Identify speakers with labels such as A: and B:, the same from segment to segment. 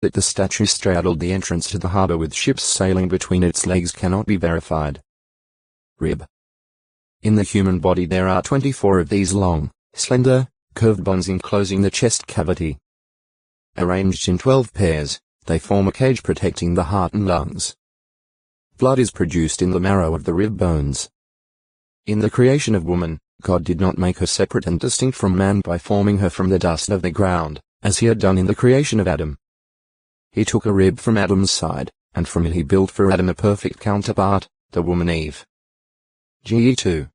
A: That the statue straddled the entrance to the harbor with ships sailing between its legs cannot be verified. Rib. In the human body there are 24 of these long, slender, curved bones enclosing the chest cavity. Arranged in 12 pairs, they form a cage protecting the heart and lungs. Blood is produced in the marrow of the rib bones. In the creation of woman, God did not make her separate and distinct from man by forming her from the dust of the ground, as he had done in the creation of Adam. He took a rib from Adam's side, and from it he built for Adam a perfect counterpart, the woman Eve. Ge 2.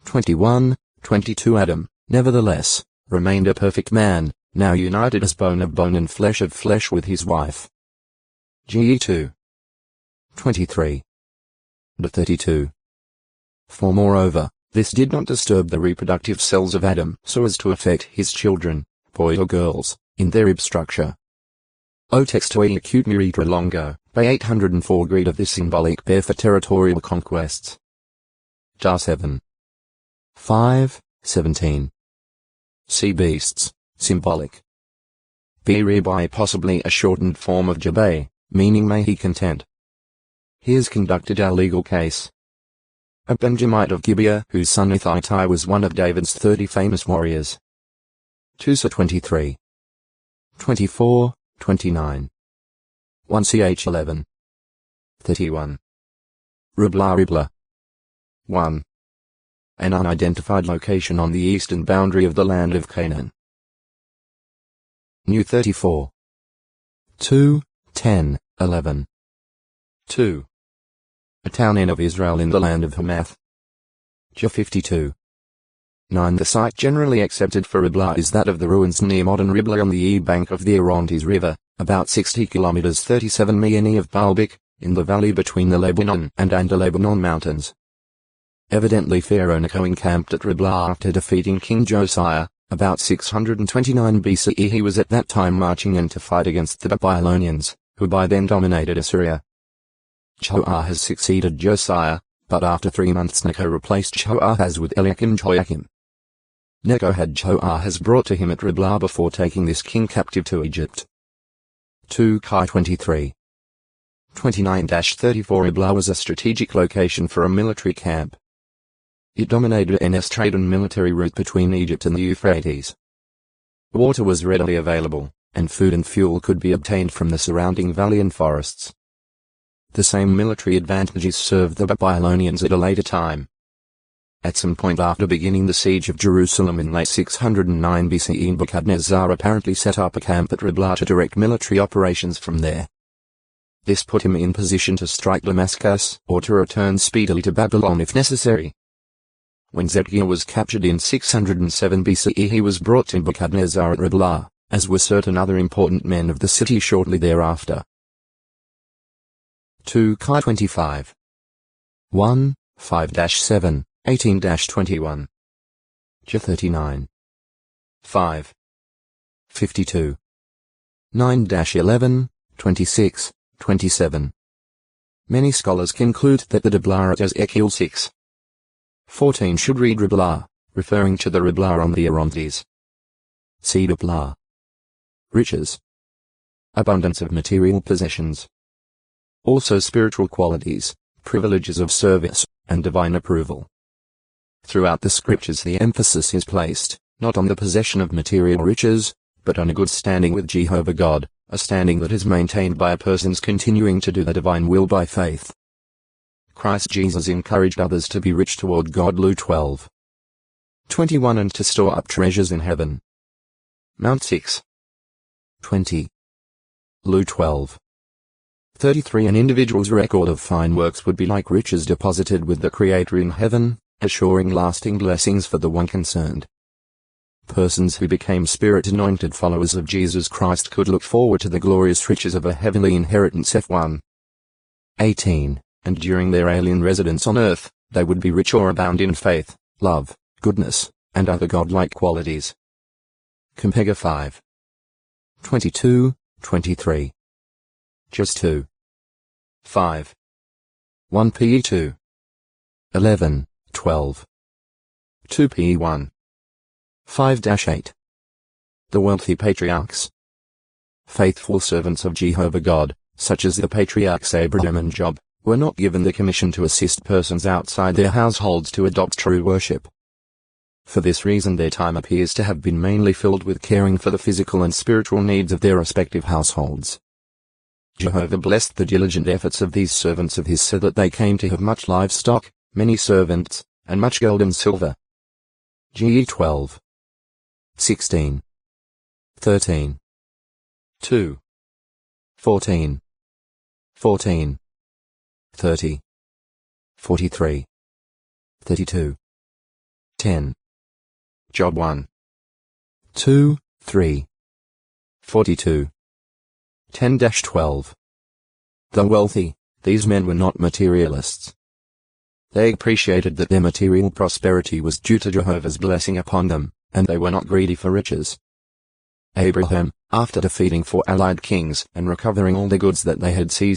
A: 21, 22 Adam, nevertheless, remained a perfect man, now united as bone of bone and flesh of flesh with his wife. Ge 2. 23. 32. For moreover, this did not disturb the reproductive cells of Adam so as to affect his children, boys or girls, in their rib structure. O textoi acute miritra longo, by 804 greed of this symbolic pair for territorial conquests. Jar 7. 5, 17. Sea beasts, symbolic. Be rebi possibly a shortened form of Jabay, meaning may he content. Here's conducted our legal case. A Benjamite of Gibeah whose son Ithitai was one of David's 30 famous warriors. 2 23. 24, 29. 1 ch 11. 31. Ribla. 1. An unidentified location on the eastern boundary of the land of Canaan. New 34. 2, 10, 11. 2. A town in of Israel in the land of Hamath. J 52. 9. The site generally accepted for Ribla is that of the ruins near modern Ribla on the e-bank of the Orontes River, about 60 kilometers 37 mi of Baalbek, in the valley between the Lebanon and Lebanon mountains. Evidently Pharaoh Necho encamped at Ribla after defeating King Josiah, about 629 BCE. He was at that time marching in to fight against the Babylonians, who by then dominated Assyria. Joahaz succeeded Josiah, but after 3 months Necho replaced Joahaz with Joachim. Necho had Joahaz brought to him at Ribla before taking this king captive to Egypt. 2 Chi 23. 29-34 Ribla was a strategic location for a military camp. It dominated NS trade and military route between Egypt and the Euphrates. Water was readily available, and food and fuel could be obtained from the surrounding valley and forests. The same military advantages served the Babylonians at a later time. At some point after beginning the siege of Jerusalem in late 609 BCE, Nebuchadnezzar apparently set up a camp at Ribla to direct military operations from there. This put him in position to strike Damascus, or to return speedily to Babylon if necessary. When Zedekiah was captured in 607 BCE he was brought to Nebuchadnezzar at Ribla, as were certain other important men of the city shortly thereafter. 2 Chi 25. 1, 5-7, 18-21. J 39. 5. 52. 9-11, 26, 27. Many scholars conclude that the Dibla at Ezekiel 6. 14 should read Ribla, referring to the Ribla on the Orontes. See Dibla. Riches. Abundance of material possessions. Also spiritual qualities, privileges of service, and divine approval. Throughout the scriptures the emphasis is placed, not on the possession of material riches, but on a good standing with Jehovah God, a standing that is maintained by a person's continuing to do the divine will by faith. Christ Jesus encouraged others to be rich toward God. Luke 12. 21 and to store up treasures in heaven. Mount 6. 20. Luke 12. 33 An individual's record of fine works would be like riches deposited with the Creator in heaven, assuring lasting blessings for the one concerned. Persons who became Spirit-anointed followers of Jesus Christ could look forward to the glorious riches of a heavenly inheritance. F1. 18. And during their alien residence on earth, they would be rich or abound in faith, love, goodness, and other godlike qualities. Compare 5. 22, 23. Just 2. 5. 1 PE 2. 11, 12. 2 PE 1. 5-8. The wealthy patriarchs. Faithful servants of Jehovah God, such as the patriarchs Abraham and Job, were not given the commission to assist persons outside their households to adopt true worship. For this reason their time appears to have been mainly filled with caring for the physical and spiritual needs of their respective households. Jehovah blessed the diligent efforts of these servants of his so that they came to have much livestock, many servants, and much gold and silver. GE 12. 16. 13. 2. 14. 14. 30. 43. 32. 10. Job 1. 2, 3. 42. 10-12. Though wealthy, these men were not materialists. They appreciated that their material prosperity was due to Jehovah's blessing upon them, and they were not greedy for riches. Abraham, after defeating 4 allied kings and recovering all the goods that they had seized